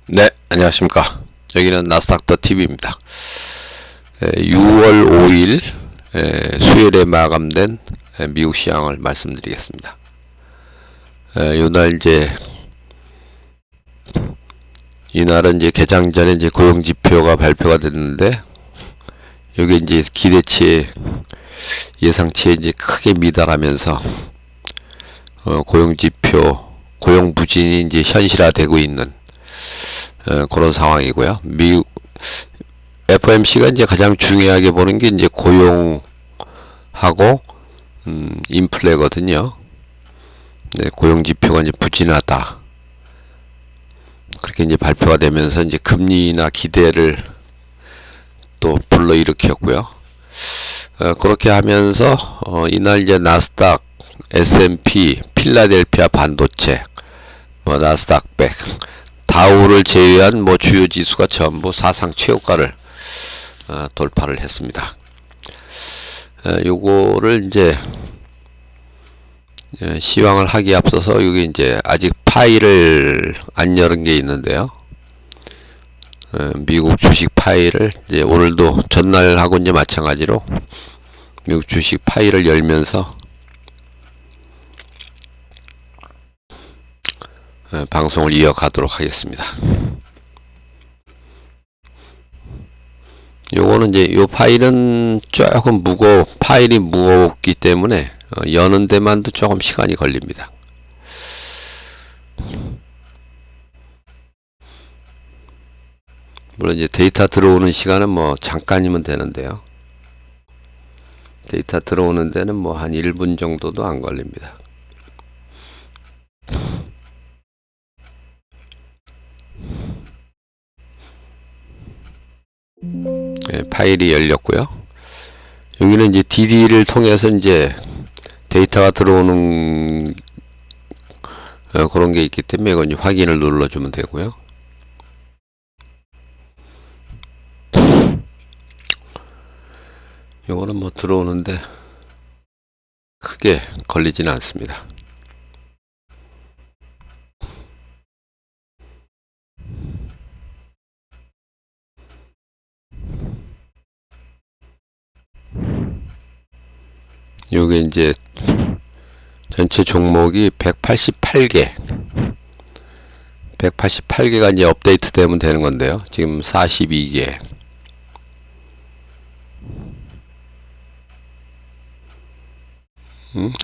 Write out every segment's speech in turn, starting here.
네, 안녕하십니까. 여기는 나스닥더 TV입니다. 6월 5일 수요일에 마감된 미국 시황을 말씀드리겠습니다. 이날 이날은 개장 전에 고용 지표가 발표가 됐는데, 여기 기대치에 예상치에 크게 미달하면서 고용 지표, 고용 부진이 현실화되고 있는 그런 상황이고요. 미국 FOMC가 가장 중요하게 보는 게 고용하고 인플레거든요. 네, 고용 지표가 부진하다. 그렇게 발표가 되면서 금리나 기대를 또 불러일으켰고요. 그렇게 하면서 이날 나스닥, S&P, 필라델피아 반도체, 나스닥 100, 다우를 제외한 주요 지수가 전부 사상 최고가를 돌파를 했습니다. 요거를 시황을 하기에 앞서서 여기 아직 파일을 안 열은 게 있는데요. 미국 주식 파일을 오늘도 전날하고 마찬가지로 미국 주식 파일을 열면서 방송을 이어가도록 하겠습니다. 요거는 요 파일은 조금 파일이 무겁기 때문에 여는 데만도 조금 시간이 걸립니다. 물론 데이터 들어오는 시간은 잠깐이면 되는데요. 데이터 들어오는 데는 한 1분 정도도 안 걸립니다. 파일이 열렸고요. 여기는 DD를 통해서 데이터가 들어오는 그런 게 있기 때문에 이건 확인을 눌러주면 되고요. 요거는 들어오는데 크게 걸리지는 않습니다. 요게 전체 종목이 188개가 업데이트 되면 되는 건데요. 지금 42개.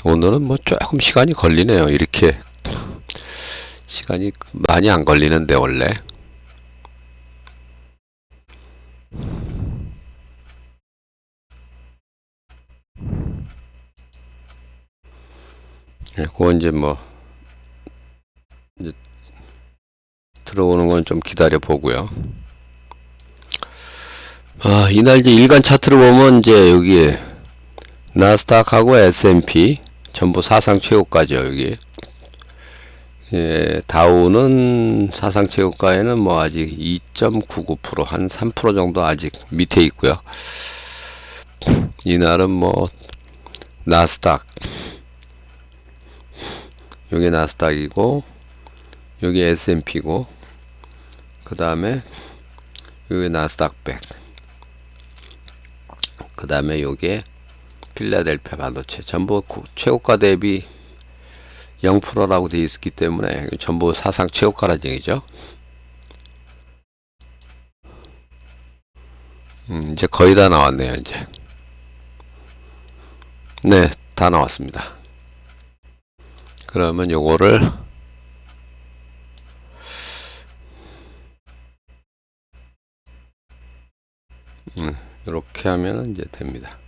오늘은 조금 시간이 걸리네요. 이렇게 시간이 많이 안 걸리는데 원래. 그건 들어오는 건 좀 기다려 보고요. 이날 일간 차트를 보면 여기 나스닥하고 S&P 전부 사상 최고가죠. 여기 다우는 사상 최고가에는 아직 2.99%, 한 3% 정도 아직 밑에 있고요. 이날은 나스닥, 여기 나스닥이고 여기 S&P고 그 다음에 여기 나스닥 100, 그 다음에 요게 필라델피아 반도체 전부 최고가 대비 0%라고 되어 있기 때문에 전부 사상 최고가라는 얘기죠. 이제 거의 다 나왔네요. 네, 다 나왔습니다. 그러면 요거를 이렇게 하면 됩니다.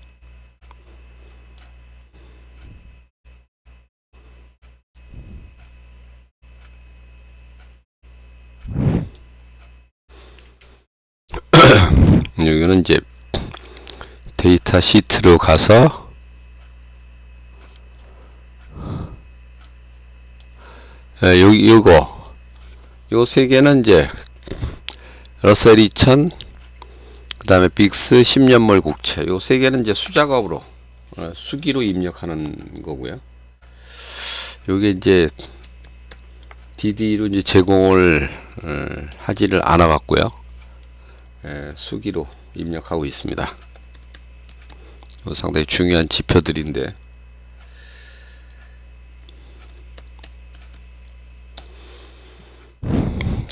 여기는 데이터 시트로 가서 요 세 개는 러셀 2000, 그 다음에 빅스 10년물 국채, 요 세 개는 수작업으로 수기로 입력하는 거고요. 요게 DD로 이제 제공을 하지를 않아 갖고요. 수기로 입력하고 있습니다. 상당히 중요한 지표들인데,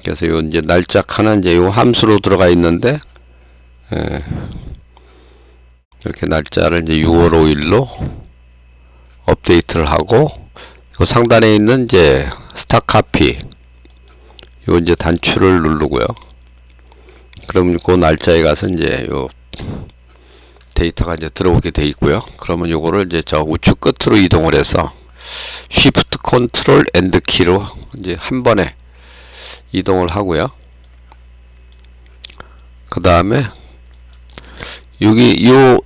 그래서 요 이제 날짜 하나 이제 요 함수로 들어가 있는데, 이렇게 날짜를 이제 6월 5일로 업데이트를 하고, 요 상단에 있는 이제 스탑 카피, 요 이제 단추를 누르고요. 그러면 그 날짜에 가서 이제 요 데이터가 이제 들어오게 돼 있고요. 그러면 요거를 이제 저 우측 끝으로 이동을 해서 Shift Control End 키로 이제 한 번에 이동을 하고요. 그 다음에 여기 요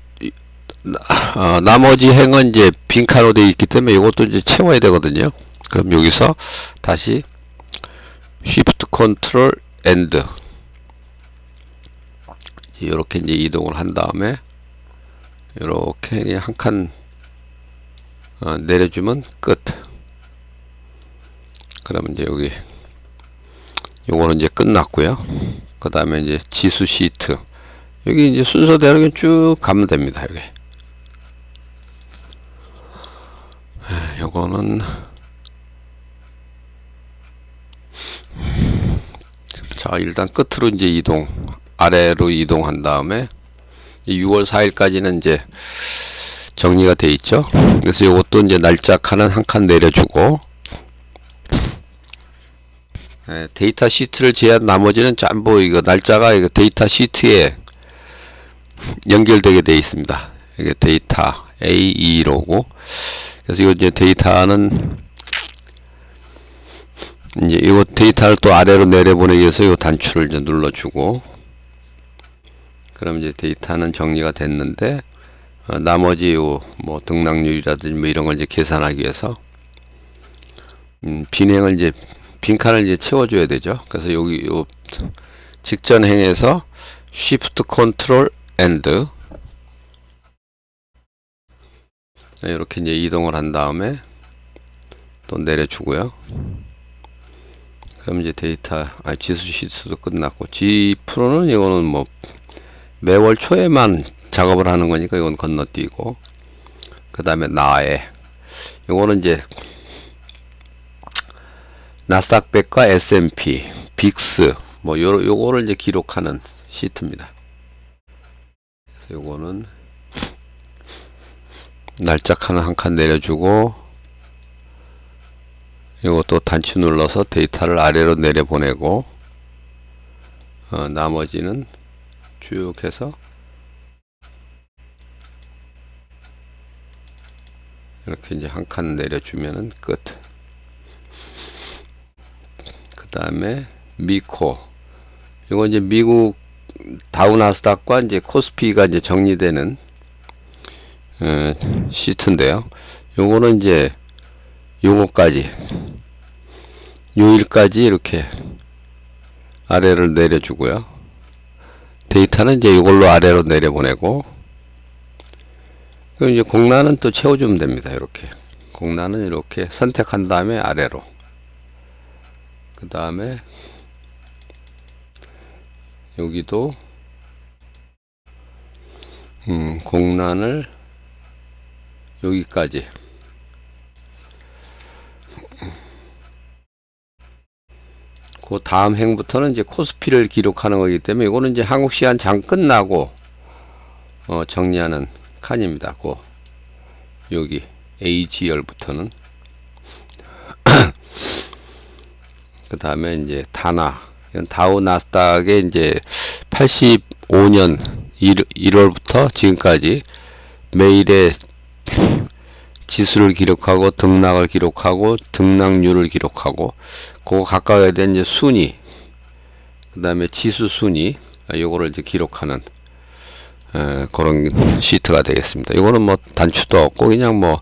나머지 행은 이제 빈칸으로 되어 있기 때문에 이것도 이제 채워야 되거든요. 그럼 여기서 다시 Shift Control End 이렇게 이제 이동을 한 다음에 이렇게 그냥 한 칸 내려주면 끝. 그러면 이제 여기 요거는 이제 끝났고요. 그 다음에 이제 지수 시트 여기 이제 순서대로 그냥 쭉 가면 됩니다. 여기 요거는 자 일단 끝으로 이제 이동 아래로 이동한 다음에 6월 4일까지는 이제 정리가 돼 있죠. 그래서 요것도 이제 날짜 칸은 한 칸 내려주고 데이터 시트를 제한 나머지는 전부 이거 날짜가 이거 데이터 시트에 연결되게 되어 있습니다. 이게 데이터 A2로고 그래서 이 이제 데이터는 이제 이거 데이터를 또 아래로 내려보내기 위해서 이 단추를 이제 눌러주고 그럼 이제 데이터는 정리가 됐는데 나머지 요 뭐 등락률이라든지 뭐 이런 걸 이제 계산하기 위해서 빈행을 이제 빈칸을 이제 채워줘야 되죠. 그래서 여기 요 직전 행에서 Shift Control End 이렇게 이제 이동을 한 다음에 또 내려주고요. 그럼 이제 데이터 지수 시트도 끝났고 G 프로는 이거는 뭐 매월 초에만 작업을 하는 거니까 이건 건너뛰고 그 다음에 나에 이거는 이제 나스닥 100과 S&P, 빅스 뭐 요거를 이제 기록하는 시트입니다. 그래서 요거는 날짜 칸 한 칸 내려주고 요것도 단추 눌러서 데이터를 아래로 내려보내고 나머지는 쭉 해서 이렇게 이제 한 칸 내려주면은 끝. 그 다음에 미코 이거 이제 미국 다우나스닥과 이제 코스피가 이제 정리되는 시트인데요. 요거는 이제 요거까지 요일까지 이렇게 아래를 내려주고요. 데이터는 이제 이걸로 아래로 내려보내고 그럼 이제 공란은 또 채워주면 됩니다. 이렇게 공란은 이렇게 선택한 다음에 아래로 그 다음에 여기도 공란을 여기까지 그 다음 행부터는 이제 코스피를 기록하는 거기 때문에 이거는 이제 한국 시간 장 끝나고 정리하는 칸입니다. 그 여기 AGL부터는 그 다음에 이제 다나 이건 다우 나스닥의 이제 85년 1월부터 지금까지 매일의 지수를 기록하고 등락을 기록하고 등락률을 기록하고 그거 각각에 대한 이제 순위 그 다음에 지수 순위 요거를 이제 기록하는 그런 시트가 되겠습니다. 이거는 뭐 단추도 없고 그냥 뭐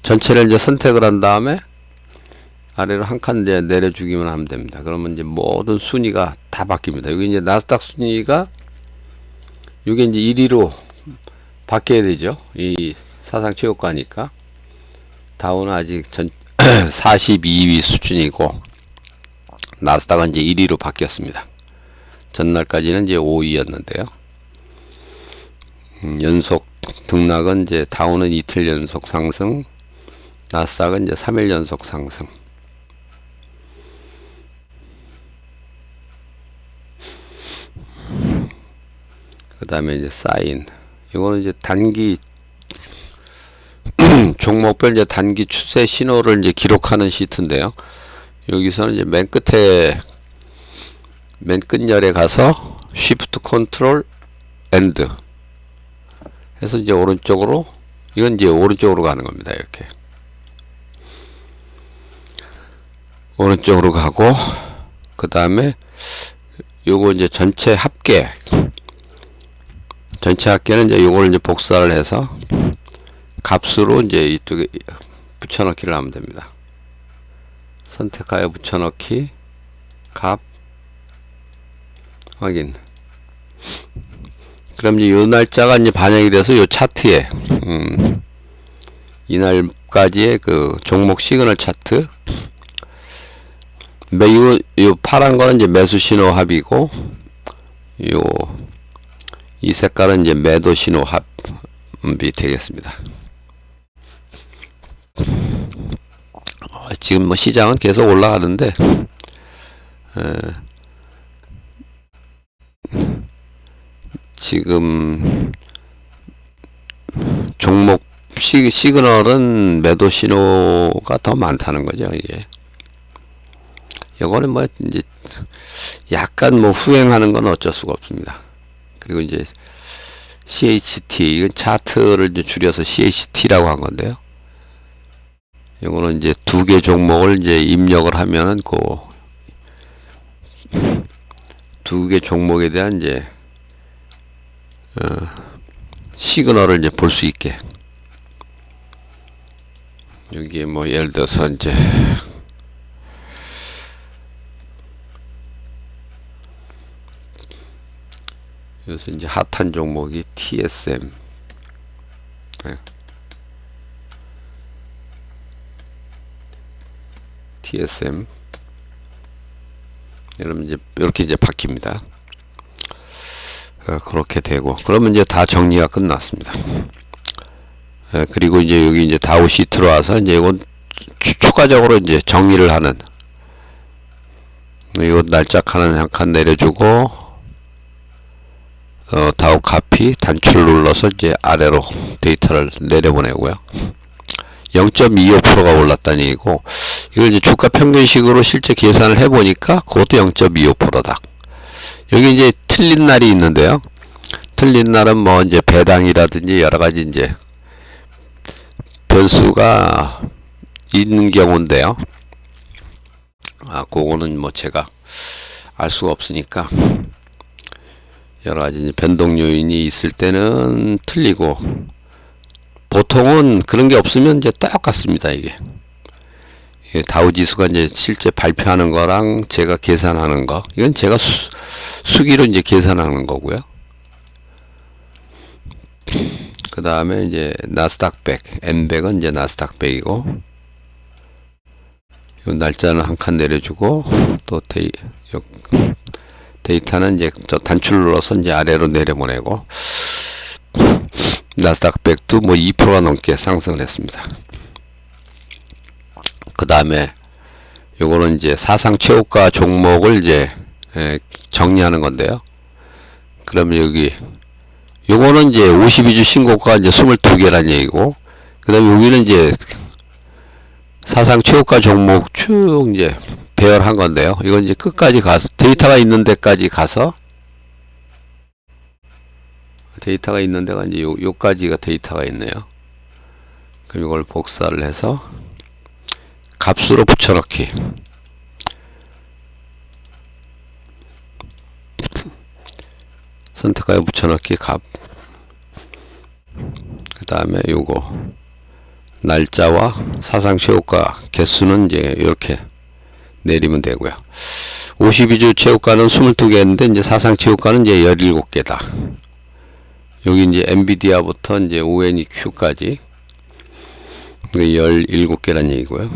전체를 이제 선택을 한 다음에 아래로 한 칸 내려주기만 하면 됩니다. 그러면 이제 모든 순위가 다 바뀝니다. 여기 이제 나스닥 순위가 이게 이제 1위로 바뀌어야 되죠. 이 사상 최고가니까 다우는 아직 42위 수준이고 나스닥은 이제 1위로 바뀌었습니다. 전날까지는 이제 5위였는데요. 연속 등락은 이제 다우는 이틀 연속 상승, 나스닥은 이제 3일 연속 상승. 그 다음에 이제 사인. 이거는 이제 단기 종목별 이제 단기 추세 신호를 이제 기록하는 시트인데요. 여기서는 이제 맨 끝열에 가서 Shift Control End 해서 이제 오른쪽으로, 이건 이제 오른쪽으로 가는 겁니다. 이렇게 오른쪽으로 가고, 그 다음에 요거 이제 전체 합계는 이제 요걸 이제 복사를 해서 값으로 이제 이쪽에 붙여넣기를 하면 됩니다. 선택하여 붙여넣기, 값, 확인. 그럼 이제 요 날짜가 이제 반영이 돼서 요 차트에, 이날까지의 그 종목 시그널 차트. 요 파란 거는 이제 매수 신호 합이고, 이 색깔은 이제 매도 신호 합이 되겠습니다. 지금 뭐 시장은 계속 올라가는데, 지금 종목 시그널은 매도 신호가 더 많다는 거죠. 이게 이거는 뭐 이제 약간 뭐 후행하는 건 어쩔 수가 없습니다. 그리고 이제 CHT, 이건 차트를 이제 줄여서 CHT라고 한 건데요. 이거는 이제 두 개 종목을 이제 입력을 하면은 그 두 개 종목에 대한 이제 시그널을 이제 볼 수 있게. 여기에 뭐 예를 들어서 이제 여기서 이제 핫한 종목이 TSM. 네. TSM. 여러분 이제 이렇게 이제 바뀝니다. 그렇게 되고, 그러면 이제 다 정리가 끝났습니다. 그리고 이제 여기 이제 다우 시트로 와서 이제 이건 추가적으로 이제 정리를 하는, 이거 날짜 칸은 한 칸 내려주고, 다우 카피 단추를 눌러서 이제 아래로 데이터를 내려보내고요. 0.25%가 올랐다는 얘기고, 이걸 이제 주가 평균식으로 실제 계산을 해보니까 그것도 0.25%다. 여기 이제 틀린 날이 있는데요. 틀린 날은 뭐 이제 배당이라든지 여러 가지 이제 변수가 있는 경우인데요. 그거는 뭐 제가 알 수가 없으니까, 여러 가지 이제 변동 요인이 있을 때는 틀리고, 보통은 그런 게 없으면 이제 똑같습니다. 이게 다우 지수가 이제 실제 발표하는 거랑 제가 계산하는 거, 이건 제가 수기로 이제 계산하는 거고요. 그 다음에 이제 나스닥 100, N100은 이제 나스닥 100이고, 요 날짜는 한 칸 내려주고, 또 데이터는 이제 저 단추를 눌러서 이제 아래로 내려보내고, 나스닥 100도 뭐 2%가 넘게 상승을 했습니다. 그 다음에 요거는 이제 사상 최고가 종목을 이제 정리하는 건데요. 그러면 여기 요거는 이제 52주 신고가 이제 22개란 얘기고, 그 다음에 여기는 이제 사상 최고가 종목 쭉 이제 배열한 건데요. 이건 이제 끝까지 가서 데이터가 있는 데까지 가서, 데이터가 있는 데가 이제 요까지가 데이터가 있네요. 그럼 이걸 복사를 해서 값으로 붙여넣기. 선택하여 붙여넣기 값. 그 다음에 요거 날짜와 사상 최고가 개수는 이제 이렇게 내리면 되고요. 52주 최고가는 22개인데 이제 사상 최고가는 이제 17개다. 여기 이제 엔비디아부터 이제 ONEQ까지 17개란 얘기고요.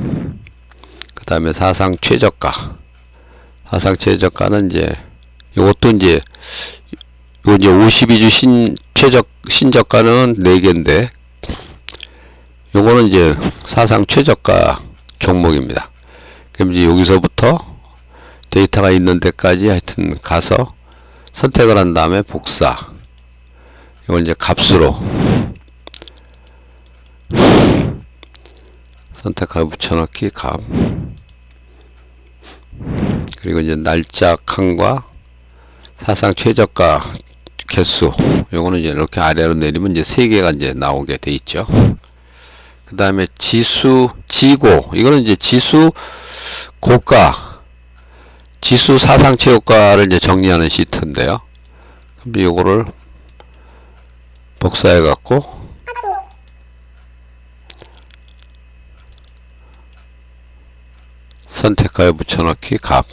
그 다음에 사상 최저가 사상 최저가는 이제 요것도 이제 요 이제 52주 신저가는 4개인데 요거는 이제 사상 최저가 종목입니다. 그럼 이제 여기서부터 데이터가 있는 데까지 하여튼 가서 선택을 한 다음에 복사. 이걸 이제 값으로 선택하고 붙여넣기 값. 그리고 이제 날짜 칸과 사상 최저가 개수. 요거는 이제 이렇게 아래로 내리면 이제 3개가 이제 나오게 돼 있죠. 그 다음에 지수 지고. 이거는 이제 지수 고가, 지수 사상 최고가를 이제 정리하는 시트인데요. 그럼 요거를 복사해 갖고 선택하여 붙여넣기 값.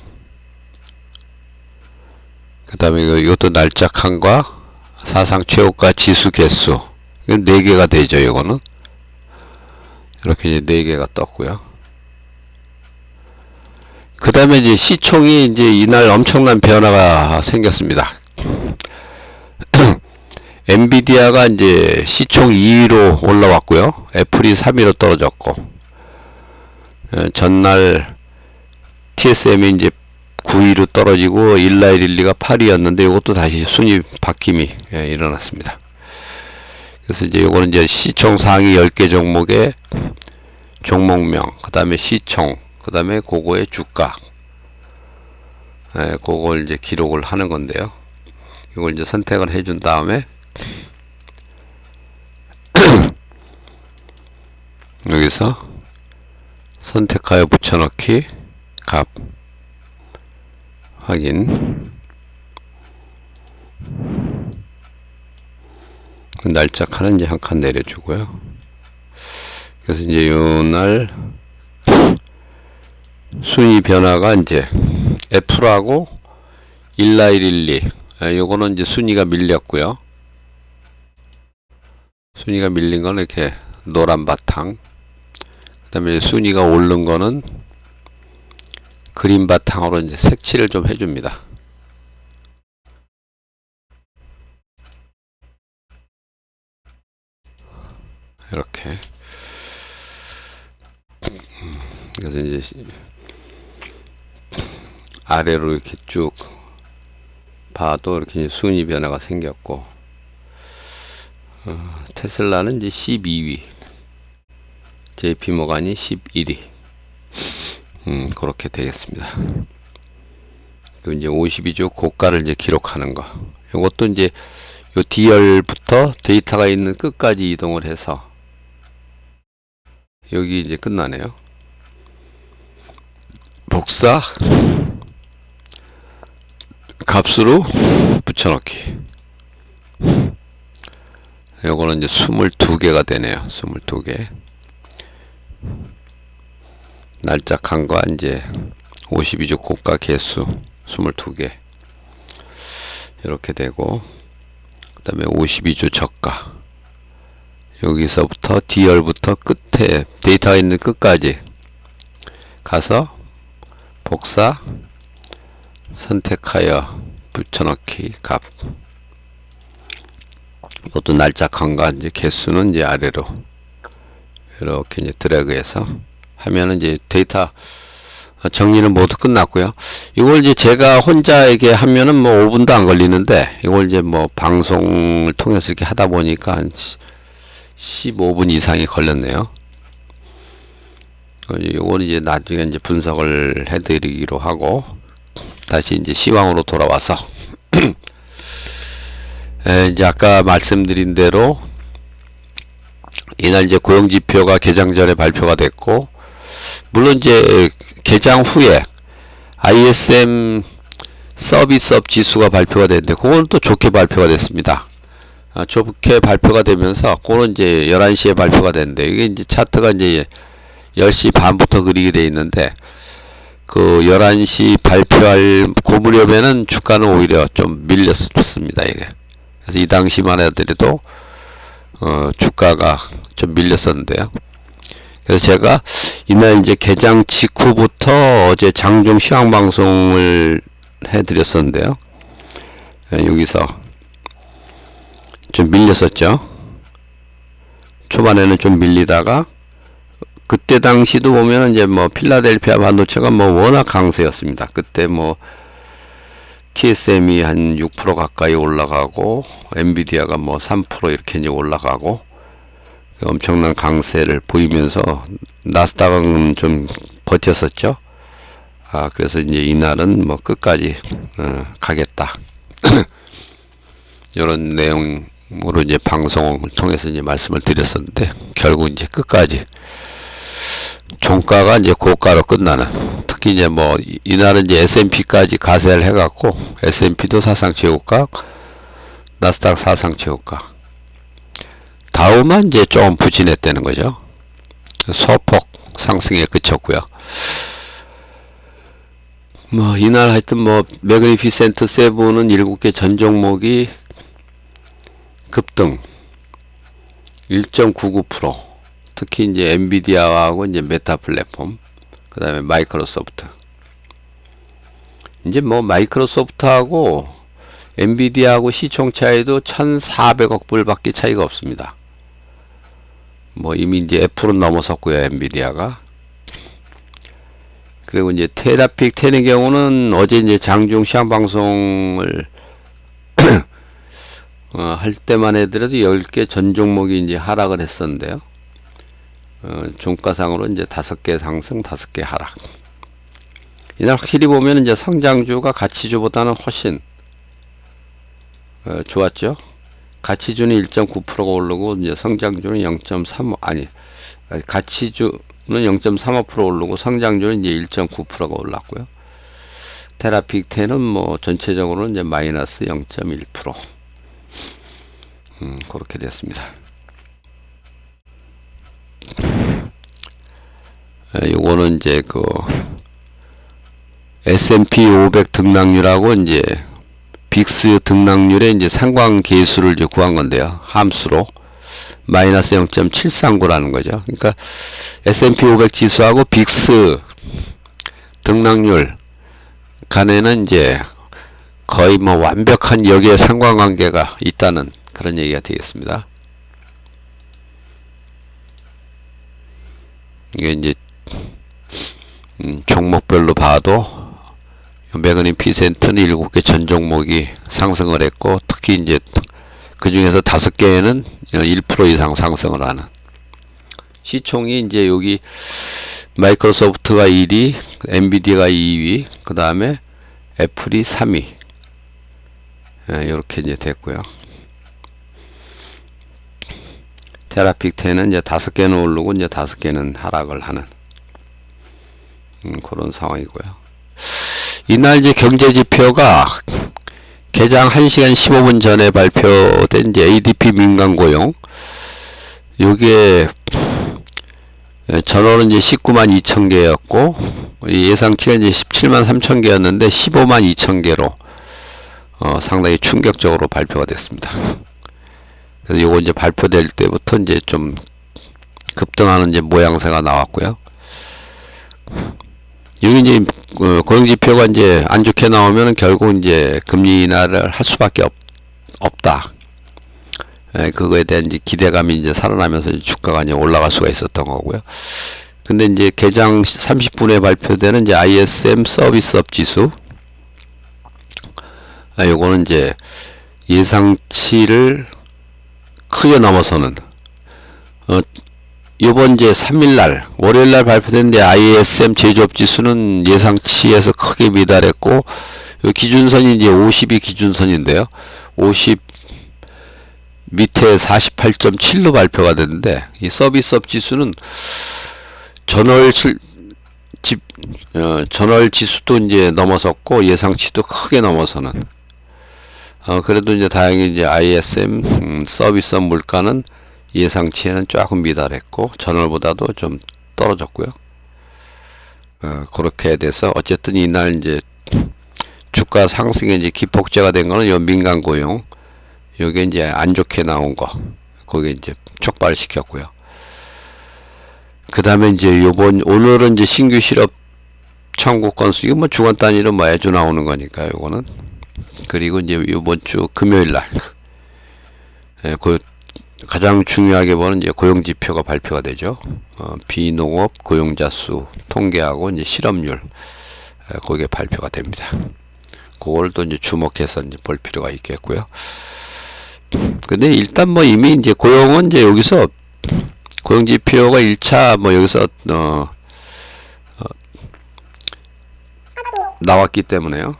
그 다음에 이것도 날짜 칸과 사상 최고가 지수 개수. 이건 4개가 되죠. 이거는 이렇게 이제 4개가 떴고요. 그 다음에 이제 시총이 이제 이날 엄청난 변화가 생겼습니다. 엔비디아가 이제 시총 2위로 올라왔고요. 애플이 3위로 떨어졌고, 전날 TSM이 이제 9위로 떨어지고 일라이릴리가 8위였는데 이것도 다시 순위 바뀜이 일어났습니다. 그래서 이제 요거는 이제 시총 상위 10개 종목의 종목명, 그 다음에 시총, 그 다음에 그거의 주가, 그걸 이제 기록을 하는 건데요. 이걸 이제 선택을 해준 다음에 여기서 선택하여 붙여넣기 값 확인. 날짜 칸은 이제 한 칸 내려주고요. 그래서 이제 요날 순위 변화가 이제 애플하고 일라이릴리, 요거는 이제 순위가 밀렸고요. 순위가 밀린 거는 이렇게 노란 바탕, 그 다음에 순위가 오른 거는 그린 바탕으로 이제 색칠을 좀 해줍니다. 이렇게. 그래서 이제 아래로 이렇게 쭉 봐도 이렇게 순위 변화가 생겼고, 테슬라는 이제 12위, JP모간이 11위, 그렇게 되겠습니다. 그 이제 52주 고가를 이제 기록하는 거. 이것도 이제 요 D열부터 데이터가 있는 끝까지 이동을 해서 여기 이제 끝나네요. 복사 값으로 붙여넣기. 요거는 이제 22개가 되네요. 22개. 날짜 칸과 이제 52주 고가 개수 22개. 이렇게 되고, 그 다음에 52주 저가. 여기서부터 D열부터 끝에 데이터가 있는 끝까지 가서 복사 선택하여 붙여넣기 값. 이것도 날짜 칸과 이제 개수는 이제 아래로 이렇게 이제 드래그해서 하면은 이제 데이터 정리는 모두 끝났고요. 이걸 이제 제가 혼자에게 하면은 뭐 5분도 안 걸리는데, 이걸 이제 뭐 방송을 통해서 이렇게 하다 보니까 한 15분 이상이 걸렸네요. 이걸 이제 나중에 이제 분석을 해드리기로 하고, 다시 이제 시황으로 돌아와서 이제 아까 말씀드린 대로 이날 이제 고용지표가 개장 전에 발표가 됐고, 물론 이제 개장 후에 ISM 서비스업 지수가 발표가 됐는데 그건 또 좋게 발표가 됐습니다. 좋게 발표가 되면서 그거는 이제 11시에 발표가 됐는데, 이게 이제 차트가 이제 10시 반부터 그리게 돼 있는데, 그 11시 발표할 그 무렵에는 주가는 오히려 좀 밀렸습니다. 이게. 그래서 이 당시만 해도 주가가 좀 밀렸었는데요. 그래서 제가 이날 이제 개장 직후부터 어제 장중 시황 방송을 해드렸었는데요. 여기서 좀 밀렸었죠. 초반에는 좀 밀리다가 그때 당시도 보면은 이제 뭐 필라델피아 반도체가 뭐 워낙 강세였습니다. 그때 뭐 TSM이 한 6% 가까이 올라가고 엔비디아가 뭐 3% 이렇게 이제 올라가고 엄청난 강세를 보이면서 나스닥은 좀 버텼었죠. 그래서 이제 이날은 뭐 끝까지 가겠다. 이런 내용으로 이제 방송을 통해서 이제 말씀을 드렸었는데 결국 이제 끝까지 종가가 이제 고가로 끝나는, 특히 이제 뭐 이날은 이제 S&P까지 가세를 해갖고 S&P도 사상 최고가, 나스닥 사상 최고가, 다우만 이제 좀 부진했다는 거죠. 소폭 상승에 그쳤고요. 뭐 이날 하여튼 뭐 매그니피센트 세븐은 7개 전 종목이 급등 1.99%. 특히 이제 엔비디아하고 이제 메타 플랫폼, 그 다음에 마이크로소프트. 이제 뭐 마이크로소프트하고 엔비디아하고 시총 차이도 1,400억 불밖에 차이가 없습니다. 뭐 이미 이제 애플은 넘어섰고요, 엔비디아가. 그리고 이제 테라픽 10의 경우는 어제 이제 장중 시황 방송을 할 때만 해더라도 10개 전 종목이 이제 하락을 했었는데요. 종가상으로 이제 5개 상승, 5개 하락. 이날 확실히 보면 이제 성장주가 가치주보다는 훨씬 좋았죠. 가치주는 1.9%가 오르고 이제 성장주는 0.35, 가치주는 0.35% 오르고 성장주는 이제 1.9%가 올랐고요. 테라픽 10은 뭐 전체적으로 이제 마이너스 0.1%. 그렇게 됐습니다. 요거는 이제 그 S&P 500 등락률하고 이제 빅스 등락률의 이제 상관계수를 이제 구한 건데요. 함수로 마이너스 0.739라는 거죠. 그러니까 S&P 500 지수하고 빅스 등락률 간에는 이제 거의 뭐 완벽한 여기에 상관관계가 있다는 그런 얘기가 되겠습니다. 이게 이제 종목별로 봐도 매그니피센트는 7개 전 종목이 상승을 했고, 특히 이제 그 중에서 5개에는 1% 이상 상승을 하는, 시총이 이제 여기 마이크로소프트가 1위, 엔비디아가 2위, 그 다음에 애플이 3위, 이렇게 이제 됐고요. 테라픽 10은 이제 5개는 오르고 이제 5개는 하락을 하는 그런 상황이고요. 이날 이제 경제지표가 개장 1시간 15분 전에 발표된 이제 ADP 민간 고용, 요게 전월은 이제 19만 2천 개였고 예상치가 이제 17만 3천 개였는데 15만 2천 개로 상당히 충격적으로 발표가 됐습니다. 그래서 요거 이제 발표될 때부터 이제 좀 급등하는 이제 모양새가 나왔고요. 여기 이제 고용지표가 이제 안 좋게 나오면 결국 이제 금리 인하를 할 수밖에 없다. 그거에 대한 이제 기대감이 이제 살아나면서 이제 주가가 이제 올라갈 수가 있었던 거고요. 근데 이제 개장 30분에 발표되는 이제 ISM 서비스업 지수, 요거는 이제 예상치를 크게 넘어서는, 요번 이제 3일날 월요일날 발표된데 ISM 제조업 지수는 예상치에서 크게 미달했고, 기준선이 이제 50이 기준선인데요. 50 밑에 48.7로 발표가 됐는데, 이 서비스업 지수는 전월 지수도 이제 넘어섰고 예상치도 크게 넘어서는, 그래도 이제 다행히 이제 ISM 서비스업 물가는 예상치에는 조금 미달했고 전월보다도 좀 떨어졌고요. 그렇게 돼서 어쨌든 이날 이제 주가 상승에 이제 기폭제가 된 거는 요 민간 고용, 요게 이제 안 좋게 나온 거, 거기에 이제 촉발시켰고요. 그 다음에 이제 오늘은 이제 신규 실업 청구 건수, 이거 뭐 주간 단위로 뭐 매주 나오는 거니까 요거는. 그리고 이제 요번 주 금요일 날, 예, 가장 중요하게 보는 이제 고용지표가 발표가 되죠. 비농업 고용자 수 통계하고 이제 실업률, 거기에 발표가 됩니다. 그걸 또 이제 주목해서 이제 볼 필요가 있겠고요. 근데 일단 뭐 이미 이제 고용은 이제 여기서 고용지표가 1차 뭐 여기서 나왔기 때문에요.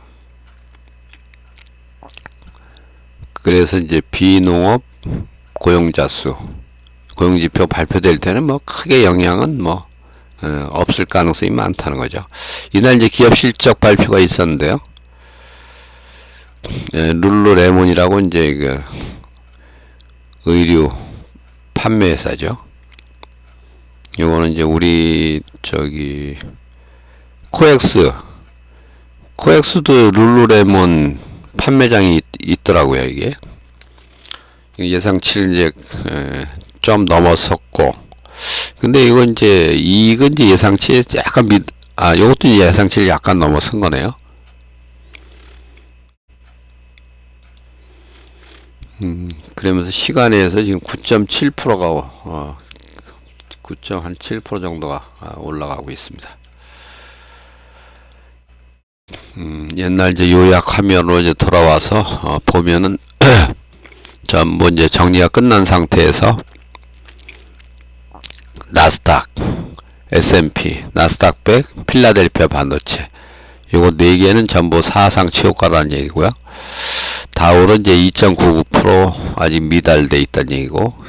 그래서 이제 비농업 고용자 수, 고용지표 발표될 때는 뭐 크게 영향은 뭐 없을 가능성이 많다는 거죠. 이날 이제 기업 실적 발표가 있었는데요. 룰루레몬이라고 이제 그 의류 판매 회사죠. 요거는 이제 우리 저기 코엑스도 룰루레몬 판매장이 있더라고요. 이게 예상치를 이제 좀 넘어섰고, 근데 이건 이제 이익은 이제 예상치에 약간 요것도 이제 예상치를 약간 넘어선 거네요. 그러면서 시간에서 지금 9.7%가 9.7% 정도가 올라가고 있습니다. 옛날 이제 요약 화면으로 이제 돌아와서 보면은 전부 이제 정리가 끝난 상태에서 나스닥, S&P, 나스닥 100, 필라델피아 반도체, 요거 4개는 전부 사상 최고가라는 얘기고요. 다우는 이제 2.99% 아직 미달돼 있다는 얘기고,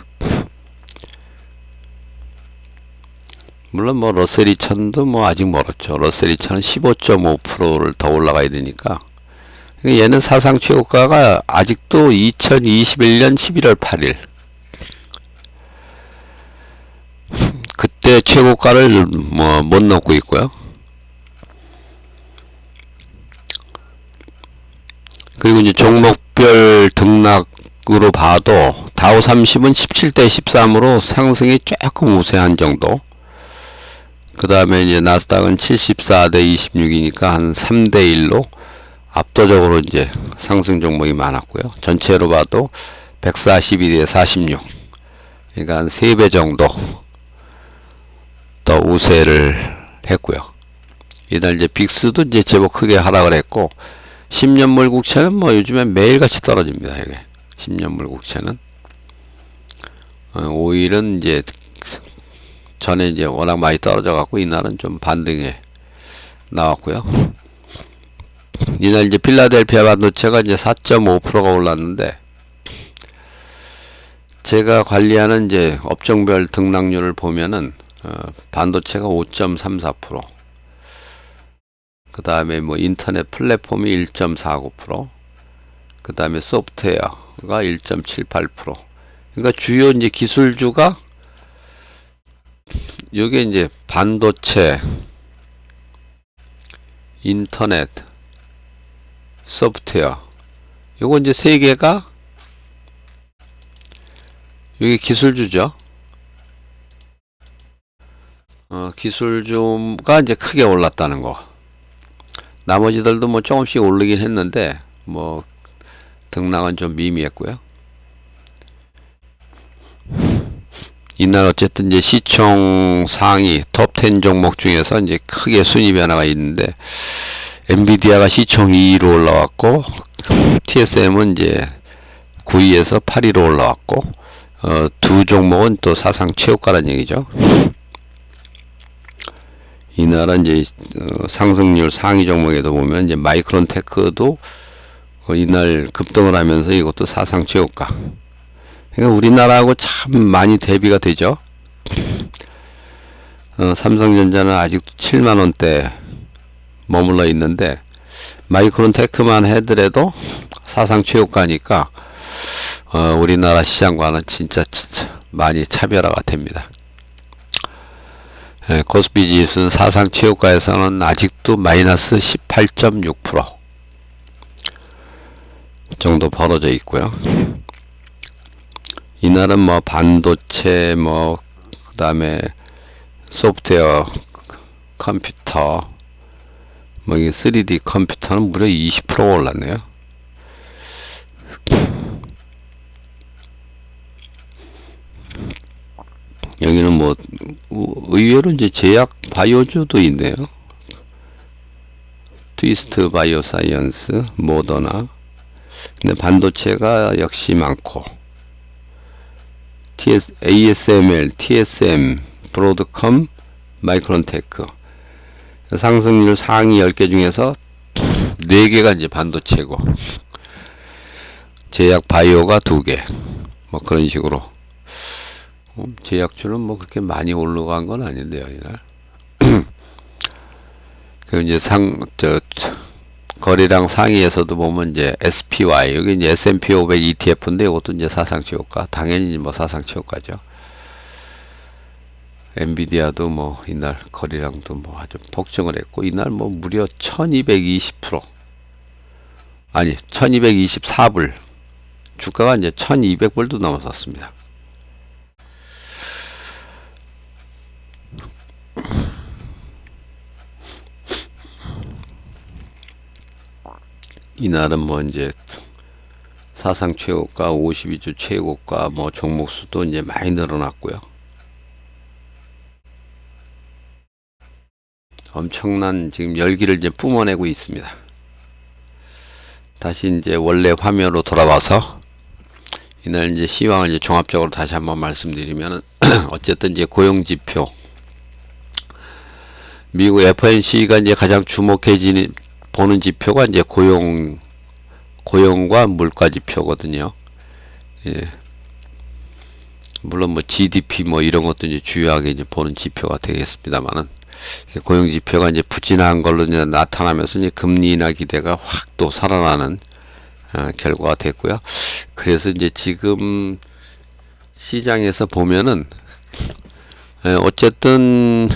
물론 뭐 러셀 2000도 뭐 아직 멀었죠. 러셀 2000은 15.5%를 더 올라가야 되니까, 얘는 사상 최고가가 아직도 2021년 11월 8일 그때 최고가를 뭐 못 넘고 있고요. 그리고 이제 종목별 등락으로 봐도 다우 30은 17대 13으로 상승이 조금 우세한 정도. 그 다음에 이제 나스닥은 74대 26이니까 한 3대 1로 압도적으로 이제 상승 종목이 많았고요. 전체로 봐도 142대 46. 그러니까 한 3배 정도 더 우세를 했고요. 이날 이제 빅스도 이제 제법 크게 하락을 했고, 10년물 국채는 뭐 요즘에 매일같이 떨어집니다. 이게 10년물 국채는 오일은 이제 전에 이제 워낙 많이 떨어져 갖고 이날은 좀 반등에 나왔고요. 이날 이제 필라델피아 반도체가 이제 4.5%가 올랐는데, 제가 관리하는 이제 업종별 등락률을 보면은 반도체가 5.34%, 그 다음에 뭐 인터넷 플랫폼이 1.49%, 그 다음에 소프트웨어가 1.78%. 그러니까 주요 이제 기술주가 요게 이제 반도체, 인터넷, 소프트웨어, 요거 이제 세 개가 여기 기술주죠. 기술주가 이제 크게 올랐다는 거. 나머지들도 뭐 조금씩 오르긴 했는데 뭐 등락은 좀 미미했고요. 이날 어쨌든 이제 시총 상위 톱 10 종목 중에서 이제 크게 순위 변화가 있는데, 엔비디아가 시총 2위로 올라왔고, TSM은 이제 9위에서 8위로 올라왔고, 두 종목은 또 사상 최고가라는 얘기죠. 이날은 이제 상승률 상위 종목에도 보면 이제 마이크론테크도 이날 급등을 하면서 이것도 사상 최고가. 그러니까 우리나라하고 참 많이 대비가 되죠. 삼성전자는 아직도 7만원대 머물러 있는데, 마이크론테크만 해더라도 사상 최고가니까 우리나라 시장과는 진짜 많이 차별화가 됩니다. 코스피 지수는 사상 최고가에서는 아직도 마이너스 18.6% 정도 벌어져 있고요. 이날은 뭐 반도체, 뭐 그다음에 소프트웨어 컴퓨터, 뭐 이게 3D 컴퓨터는 무려 20% 올랐네요. 여기는 뭐 의외로 이제 제약 바이오주도 있네요. 트위스트 바이오사이언스, 모더나. 근데 반도체가 역시 많고, ASML, TSM, 브로드컴, 마이크론테크. 상승률 상위 10개 중에서 4개가 이제 반도체고, 제약 바이오가 2개. 뭐 그런 식으로. 제약주는 뭐 그렇게 많이 올라간 건 아닌데요, 이날. 그 이제 거래량 상위에서도 보면 이제 SPY, 여기 이제 S&P 500 ETF인데 이것도 이제 사상치고가, 당연히 뭐 사상치고가죠. 엔비디아도 뭐 이날 거래량도 뭐 아주 폭증을 했고, 이날 뭐 무려 1220%, 아니 1224불, 주가가 이제 1200불도 넘어섰습니다. 이날은 뭐 이제 사상 최고가, 52주 최고가, 뭐 종목 수도 이제 많이 늘어났고요. 엄청난 지금 열기를 이제 뿜어내고 있습니다. 다시 이제 원래 화면으로 돌아와서 이날 이제 시황을 이제 종합적으로 다시 한번 말씀드리면 어쨌든 이제 고용지표, 미국 FOMC가 이제 가장 주목해지는 보는 지표가 이제 고용과 물가 지표거든요. 예. 물론 뭐 GDP 뭐 이런 것도 이제 주요하게 이제 보는 지표가 되겠습니다만은, 고용 지표가 이제 부진한 걸로 이제 나타나면서 이제 금리 인하 기대가 확 또 살아나는 결과가 됐고요. 그래서 이제 지금 시장에서 보면은 어쨌든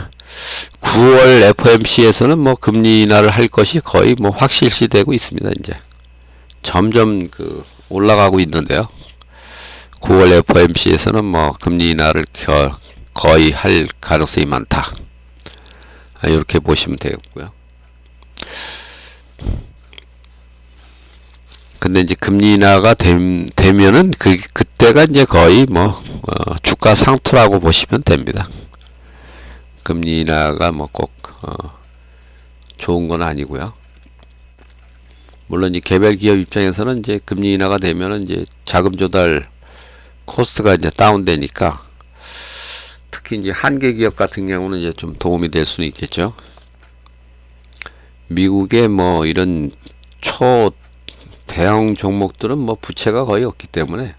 9월 FOMC에서는 뭐 금리 인하를 할 것이 거의 뭐 확실시되고 있습니다. 이제 점점 그 올라가고 있는데요. 9월 FOMC에서는 뭐 금리 인하를 거의 할 가능성이 많다. 이렇게 보시면 되겠고요. 근데 이제 금리 인하가 되면은 그때가 이제 거의 뭐 주가 상투라고 보시면 됩니다. 금리 인하가 뭐 꼭 좋은 건 아니고요. 물론 이 개별 기업 입장에서는 이제 금리 인하가 되면은 이제 자금 조달 코스트가 이제 다운되니까, 특히 이제 한계 기업 같은 경우는 이제 좀 도움이 될 수는 있겠죠. 미국의 뭐 이런 대형 종목들은 뭐 부채가 거의 없기 때문에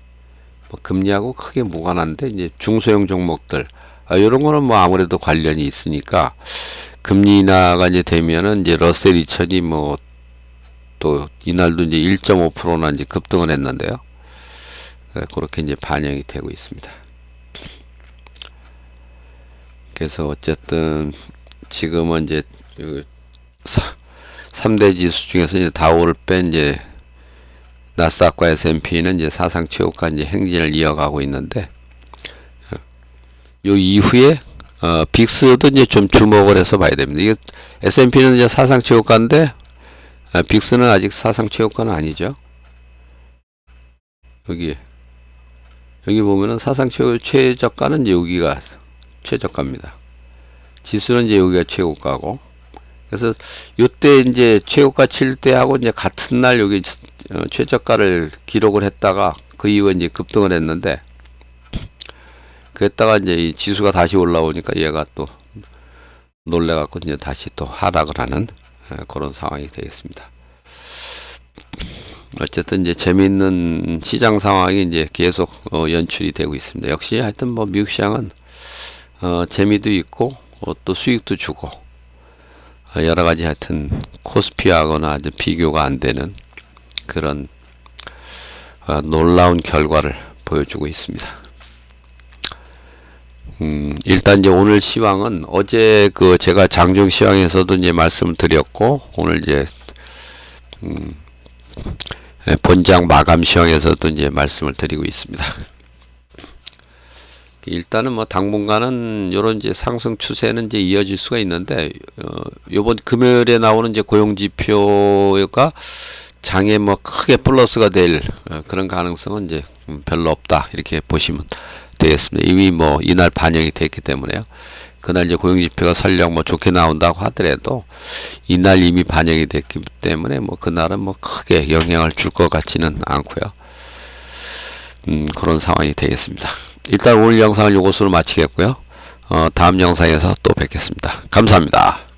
뭐 금리하고 크게 무관한데, 이제 중소형 종목들 이런 거는 뭐 아무래도 관련이 있으니까, 금리 인하가 이제 되면은 이제 러셀 2000이 뭐 또 이날도 이제 1.5%나 이제 급등을 했는데요. 그렇게 이제 반영이 되고 있습니다. 그래서 어쨌든 지금은 이제 3대 지수 중에서 이제 다우를 뺀 이제 나스닥과 S&P는 이제 사상 최고가 이제 행진을 이어가고 있는데, 요 이후에 빅스도 이제 좀 주목을 해서 봐야 됩니다. 이게 S&P는 이제 사상 최고가인데 빅스는 아직 사상 최고가는 아니죠. 여기 보면은 사상 최저가는 이제 여기가 최저가입니다. 지수는 이제 여기가 최고가고, 그래서 요때 이제 최고가 칠 때하고 이제 같은 날 여기 최저가를 기록을 했다가 그 이후에 이제 급등을 했는데, 그랬다가 이제 이 지수가 다시 올라오니까 얘가 또 놀래갖고 이제 다시 또 하락을 하는 그런 상황이 되겠습니다. 어쨌든 이제 재미있는 시장 상황이 이제 계속 연출이 되고 있습니다. 역시 하여튼 뭐 미국 시장은 재미도 있고 또 수익도 주고 여러 가지 하여튼 코스피하거나 아주 비교가 안 되는 그런 놀라운 결과를 보여주고 있습니다. 일단 이제 오늘 시황은 어제 그 제가 장중 시황에서도 이제 말씀을 드렸고, 오늘 이제 본장 마감 시황에서도 이제 말씀을 드리고 있습니다. 일단은 뭐 당분간은 요런 이제 상승 추세는 이제 이어질 수가 있는데, 요번 금요일에 나오는 이제 고용지표가 장에 뭐 크게 플러스가 될 그런 가능성은 이제 별로 없다, 이렇게 보시면 되겠습니다. 이미 뭐 이날 반영이 됐기 때문에요. 그날 이제 고용지표가 설령 뭐 좋게 나온다고 하더라도 이날 이미 반영이 됐기 때문에 뭐 그날은 뭐 크게 영향을 줄 것 같지는 않고요. 그런 상황이 되겠습니다. 일단 오늘 영상을 이것으로 마치겠고요. 다음 영상에서 또 뵙겠습니다. 감사합니다.